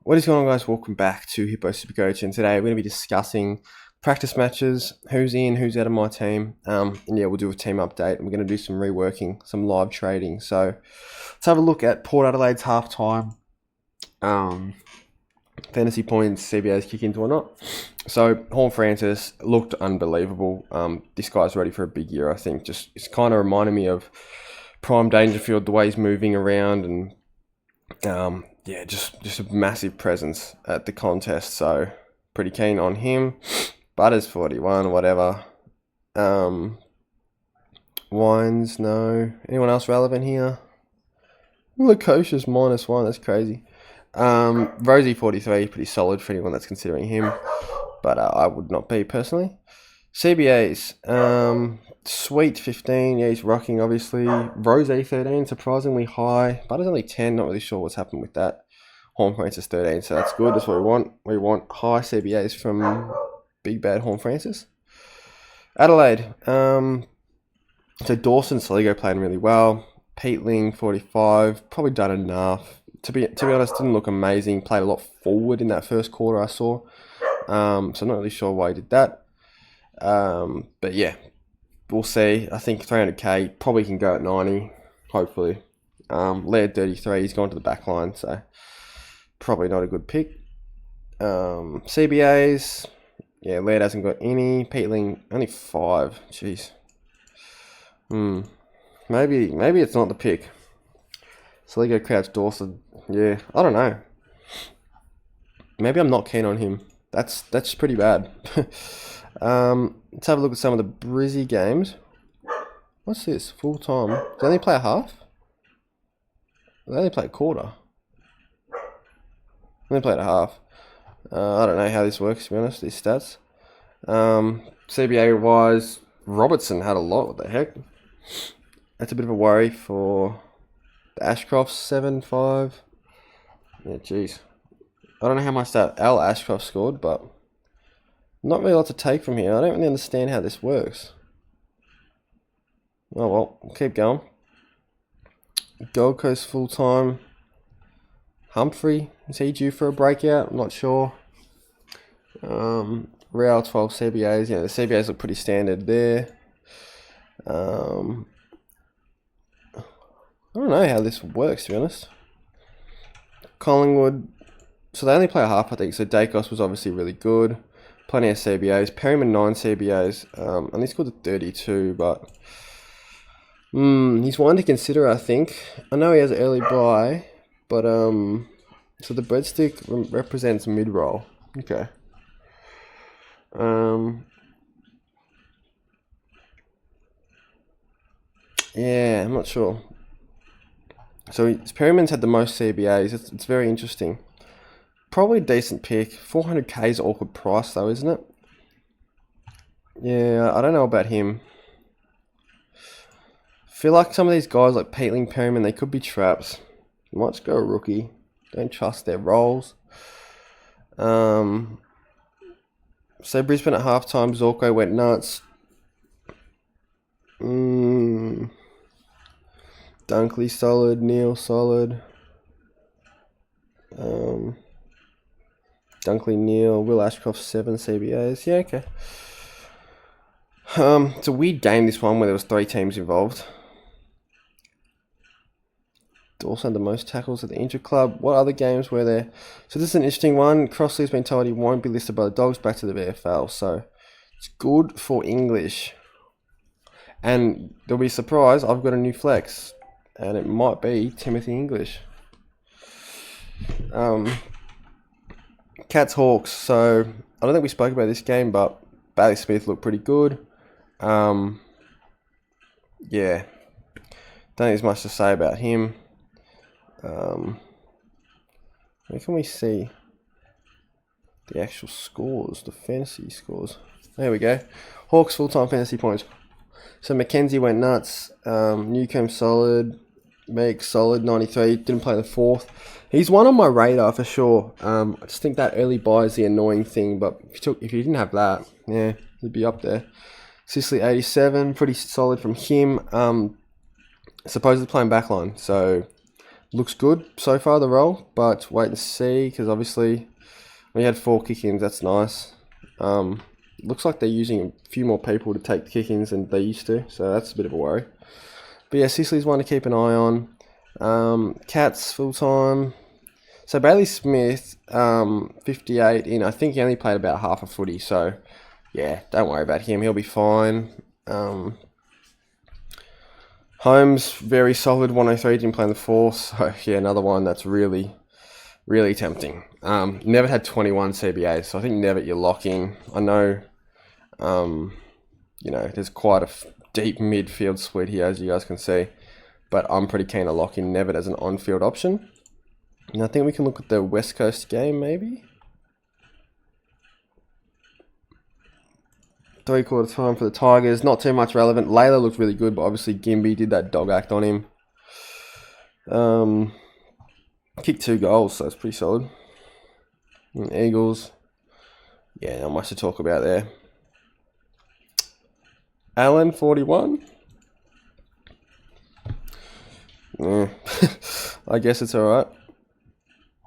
What is going on, guys? Welcome back to Hippo Supercoach, and today we're going to be discussing practice matches, who's in, who's out of my team, and yeah, we'll do a team update, and we're going to do some reworking, some live trading. So let's have a look at Port Adelaide's halftime fantasy points, CBA's kick into or not. So Horn Francis looked unbelievable. This guy's ready for a big year, I think. Just it's kind of reminding me of Prime Dangerfield, the way he's moving around, and yeah, just a massive presence at the contest. So pretty keen on him. Butters 41, whatever. Wines, no. Anyone else relevant here? Lukosha's -1. That's crazy. Rosie 43, pretty solid for anyone that's considering him, but I would not be personally. CBAs, Sweet 15, yeah, he's rocking obviously. Rose 13, surprisingly high. Butters only 10, not really sure what's happened with that. Horn Francis 13, so that's good. That's what we want. We want high CBAs from Big Bad Horn Francis. Adelaide, so Dawson Saligo playing really well. Peatling 45, probably done enough. To be honest, didn't look amazing. Played a lot forward in that first quarter I saw. So I'm not really sure why he did that. But yeah, we'll see. I think 300k probably can go at 90, hopefully. Laird 33, he's gone to the back line, so probably not a good pick. CBAs, yeah, Laird hasn't got any. Peatling only 5. Jeez. Maybe it's not the pick. Saligo, Crouch, Dawson. Yeah, I don't know. Maybe I'm not keen on him. That's pretty bad. Let's have a look at some of the Brizzy games. What's this? Full time. Do they only play a half? They only play a quarter. They only played a half. I don't know how this works, to be honest, these stats. CBA wise, Robertson had a lot. What the heck? That's a bit of a worry for the Ashcrofts, 7-5. Yeah, jeez. I don't know how much that Al Ashcroft scored, but not really a lot to take from here. I don't really understand how this works. Oh well, we'll keep going. Gold Coast full time. Humphrey, is he due for a breakout? I'm not sure. Real 12 CBAs. Yeah, the CBAs look pretty standard there. I don't know how this works, to be honest. Collingwood, so they only play a half, I think. So Dacos was obviously really good. Plenty of CBAs. Perryman 9 CBAs. Only scored a 32, but he's one to consider, I think. I know he has an early bye, but so the breadstick represents mid-roll. Okay. Yeah, I'm not sure. So Perryman's had the most CBAs. It's very interesting. Probably a decent pick. 400k is an awkward price though, isn't it? Yeah, I don't know about him. Feel like some of these guys like Peatling, Perryman, they could be traps. Might just go a rookie. Don't trust their roles. So Brisbane at halftime, Zorko went nuts. Dunkley solid, Neil solid. Dunkley, Neil, Will Ashcroft 7 CBAs. Yeah, okay. It's a weird game, this one, where there was 3 teams involved. Also the most tackles at the inter-club. What other games were there? So this is an interesting one. Crossley's been told he won't be listed by the Dogs back to the VFL, so it's good for English. And there'll be a surprise, I've got a new flex, and it might be Timothy English. Cats Hawks. So I don't think we spoke about this game, but Bailey Smith looked pretty good. Yeah, don't think there's much to say about him. Where can we see the actual scores, the fantasy scores? There we go. Hawks full-time fantasy points. So Mackenzie went nuts. Newcomb solid. Meek solid, 93. Didn't play the 4th. He's one on my radar for sure. I just think that early buy is the annoying thing, but if you didn't have that, yeah, he'd be up there. Sicily 87, pretty solid from him. Supposedly playing backline, so Looks good so far, the role, but wait and see, because obviously we had 4 kick-ins. That's nice. Looks like they're using a few more people to take the kick-ins than they used to, so that's a bit of a worry. But yeah, Sicily's one to keep an eye on. Cats full-time. So Bailey Smith, 58 in. I think he only played about half a footy, so yeah, don't worry about him. He'll be fine. Holmes, very solid, 103, didn't play in the 4th. So yeah, another one that's really, really tempting. Never had 21 CBAs, so I think Nevitt you're locking. I know, you know, there's quite a deep midfield split here, as you guys can see. But I'm pretty keen to lock in Nevitt as an on-field option. And I think we can look at the West Coast game, maybe. 3/4 time for the Tigers. Not too much relevant. Layla looked really good, but obviously Gimby did that dog act on him. Kicked 2 goals, so it's pretty solid. And Eagles. Yeah, not much to talk about there. Allen, 41. Yeah. I guess it's alright.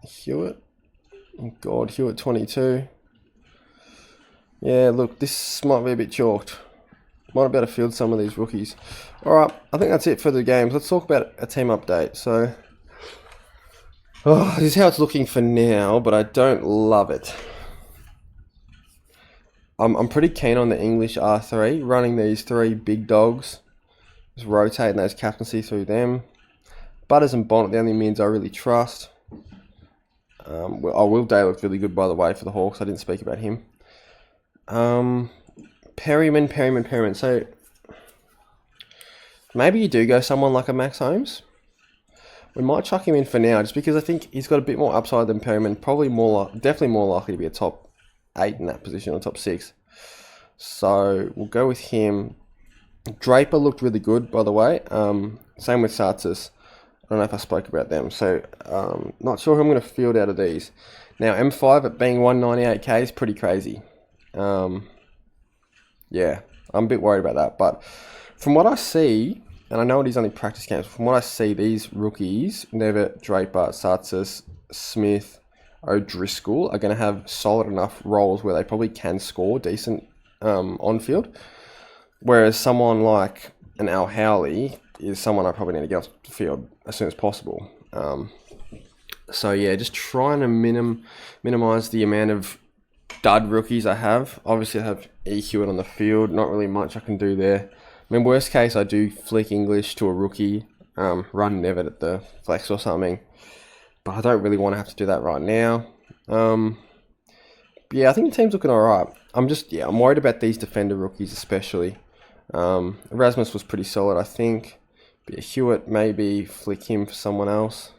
Hewitt. Oh God, Hewitt, 22. Yeah, look, this might be a bit chalked. Might be able to field some of these rookies. Alright, I think that's it for the games. Let's talk about a team update. So, this is how it's looking for now, but I don't love it. I'm pretty keen on the English R3, running these 3 big dogs. Just rotating those captaincy through them. Butters and Bonnet, the only mids I really trust. Will Day looked really good, by the way, for the Hawks. I didn't speak about him. Perryman. So maybe you do go someone like a Max Holmes. We might chuck him in for now, just because I think he's got a bit more upside than Perryman. Probably definitely more likely to be a top 8 in that position, or top 6. So we'll go with him. Draper looked really good, by the way. Same with Sartzis. I don't know if I spoke about them. So not sure who I'm going to field out of these. Now M5 at being 198k is pretty crazy. Yeah, I'm a bit worried about that. But from what I see, and I know it is only practice games, from what I see, these rookies, Nevitt, Draper, Sartzis, Smith, O'Driscoll, are going to have solid enough roles where they probably can score decent on-field. Whereas someone like an Al Howley is someone I probably need to get off the field as soon as possible. So yeah, just trying to minimize the amount of dud rookies I have. Obviously I have EQ on the field, not really much I can do there. I mean, worst case I do flick English to a rookie, run Nevitt at the flex or something. But I don't really want to have to do that right now. Yeah, I think the team's looking alright. I'm worried about these defender rookies especially. Erasmus was pretty solid, I think. But Hewitt, maybe flick him for someone else.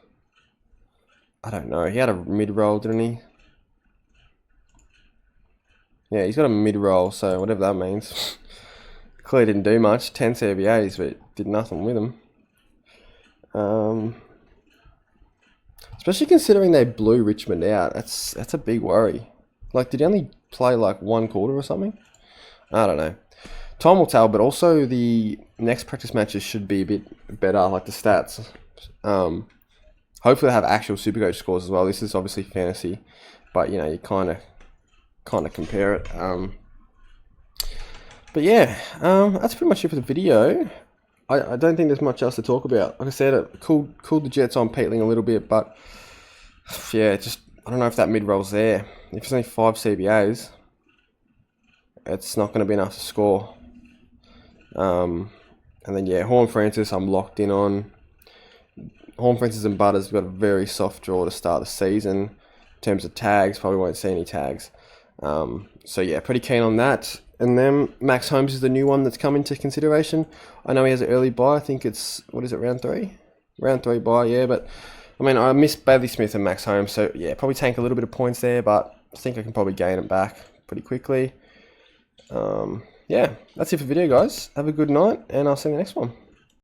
I don't know. He had a mid-roll, didn't he? Yeah, he's got a mid-roll, so whatever that means. Clearly didn't do much. 10 CBAs, but did nothing with them. Especially considering they blew Richmond out. That's a big worry. Like, did he only play like 1/4 or something? I don't know. Time will tell, but also the next practice matches should be a bit better, like the stats. Hopefully they have actual Supercoach scores as well. This is obviously fantasy, but you know, you kind of compare it. But yeah, that's pretty much it for the video. I don't think there's much else to talk about. Like I said, it cooled the Jets on Peatling a little bit, but yeah, just I don't know if that mid-roll's there. If it's only 5 CBAs, it's not going to be enough to score. And then yeah, Horn Francis I'm locked in on. Horn Francis and Butters have got a very soft draw to start the season. In terms of tags, probably won't see any tags. So yeah, pretty keen on that. And then Max Holmes is the new one that's come into consideration. I know he has an early buy. I think it's, what is it, round 3? Round 3 buy, yeah. But, I mean, I miss Bailey Smith and Max Holmes. So, yeah, probably tank a little bit of points there. But I think I can probably gain it back pretty quickly. Yeah, that's it for the video, guys. Have a good night. And I'll see you in the next one.